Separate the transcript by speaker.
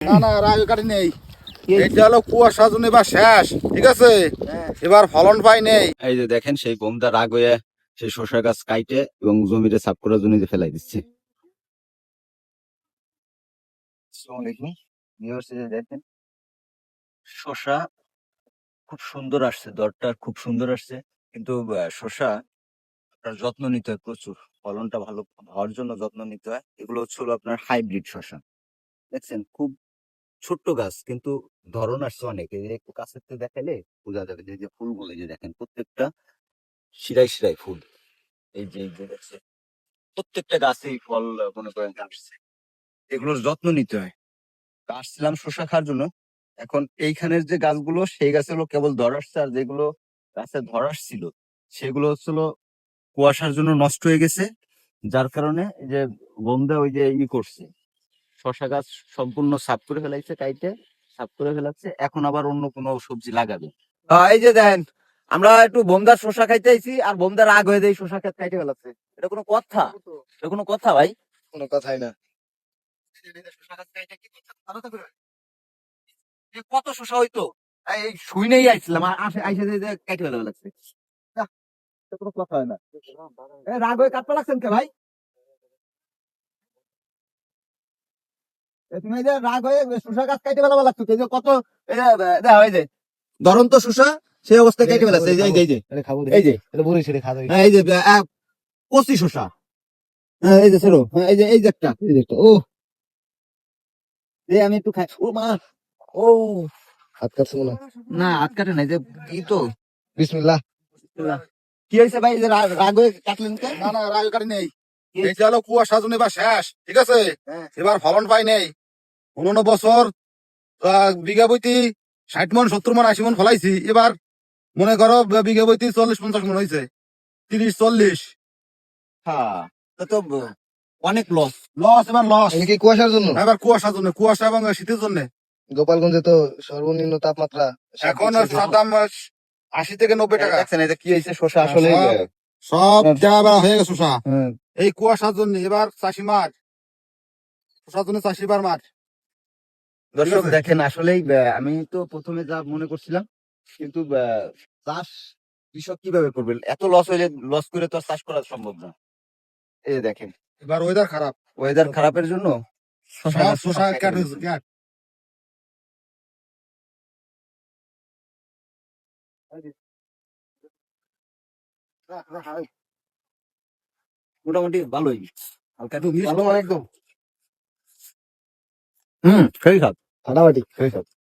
Speaker 1: না না রাগ কাটি নেই, এটা হলো কুয়াশা জন্য এবার শেষ, ঠিক আছে। এবার ফলন পাই নেই।
Speaker 2: এই যে দেখেন সেই বোমটা রাগ হয়ে সেই শসা গাছ কাইটে এবং জমিতে সাফ করার জন্য যে ফেলাই দিচ্ছে। দেখেন শসা খুব সুন্দর আসছে, দরটা খুব সুন্দর আসছে, কিন্তু শসা আপনার যত্ন নিতে হয় প্রচুর। ফলনটা ভালো হওয়ার জন্য যত্ন নিতে হয়। এগুলো হচ্ছে হলো আপনার হাইব্রিড শসা। দেখছেন খুব ছোট্ট গাছ, কিন্তু ধরন আসছে অনেক। এই যে একটু কাছের থেকে দেখাইলে বোঝা যাবে যে ফুলগুলো যে দেখেন প্রত্যেকটা শিরায় শিরায় ফুল। এই যে দেখছেন প্রত্যেকটা গাছেই ফল মনে করেন আসছে। এগুলোর যত্ন নিতে হয়। আসছিলাম শসা খাওয়ার জন্য। এখন এইখানের যে গাছগুলো সেই গাছগুলো কেবল ধর আসছে, আর যেগুলো গাছে ধর আসছিল সেগুলো হচ্ছিল কুয়াশার জন্য নষ্ট হয়ে গেছে। যার কারণে এই যে বন্ধা ওই যে করছে, শসা গাছ সম্পূর্ণ সাফ করে ফেলাইছে, কাইটে সাফ করে ফেলাচ্ছে। এখন আবার অন্য কোনো সবজি লাগাবে। এই যে দেখেন আমরা একটু বোমদার শসা খাইতে আইছি, আর বোমদার রাগ হয়ে দেয় শসা ক্ষেত কাইটে ফেলাচ্ছে। এটা কোনো কথা? এটা কোনো কথা ভাই?
Speaker 1: কোনো কথাই না।
Speaker 2: শসা গাছ কাইটে কি করছে? আলাদা করে কত শসা হইতো, এই শুই নেই আইছিলাম, আইসে যে কাইটে ফেলা লাগছে। এটা কোনো কথা হয় না। রাগ হয়ে কাটতে লাগছেন কে ভাই? তুমি এই যে রাগ হয়ে শসা গাছ কাইটে ফেলা লাগতো, এই যে কত দেখা হয় যে ধরন্ত শসা সেই অবস্থায় কেটে ফেলাছে। এই যে কচি শসা, এই যে ছেড়ো, এই যে একটা, ও আমি একটু খাই। ও মা, ও
Speaker 1: হাত কাটছে মনে হয়।
Speaker 2: না হাত কাটে নাই, যে কি তো
Speaker 1: বিসমিল্লাহ।
Speaker 2: কি হয়েছে ভাই, যে রাগ হয়ে কাটলেন কেন?
Speaker 1: না না রাগ কাটি নেই, এটা হলো কুয়াশা জন্য এবার শেষ, ঠিক আছে। এবার ফলন পাই নেই। 19 বছর বিঘা বইতি 60 মন 70 মন 80 মন ফলাইছি। এবার মনে করো বিঘা বইতি 40-50 মন হয়েছে, 30-40।
Speaker 2: হ্যাঁ, তো অনেক লস।
Speaker 1: লস, এবার লস।
Speaker 3: এটা কি কুয়াশার জন্য?
Speaker 1: এবার কুয়াশার জন্য, কুয়াশা এবং শীতের জন্য।
Speaker 3: গোপালগঞ্জে তো সর্বনিম্ন তাপমাত্রা
Speaker 1: এখন দাম 80 থেকে 90 টাকা।
Speaker 2: দেখছেন এটা কি হয়েছে, শসা আসলে
Speaker 1: সব জায়গা হয়ে গেছে শসা
Speaker 2: হ্যাঁ।
Speaker 1: এই কুয়াশার জন্য। এবার চাষি মাঠ, শসার জন্য চাষি এবার মাঠ।
Speaker 2: দর্শক দেখেন আসলেই আমি তো প্রথমে যা মনে করছিলাম, কিন্তু চাষ কৃষক কিভাবে করবে? এত লস হইলে, লস করে তো আর চাষ করা সম্ভব না। এই যে দেখেন
Speaker 1: এবার ওয়েদার খারাপ,
Speaker 2: ওয়েদার খারাপের জন্য শসা
Speaker 1: সব
Speaker 2: গাছ
Speaker 1: শসা
Speaker 2: সব কেটে
Speaker 1: কাট
Speaker 2: ফেলেছে।
Speaker 1: কাট।
Speaker 2: মোটামুটি ভালোই, হালকা একটু
Speaker 3: ভালো মানে একদম
Speaker 2: সেই খাত
Speaker 3: ফাটাফাটি।
Speaker 2: সেই খাত।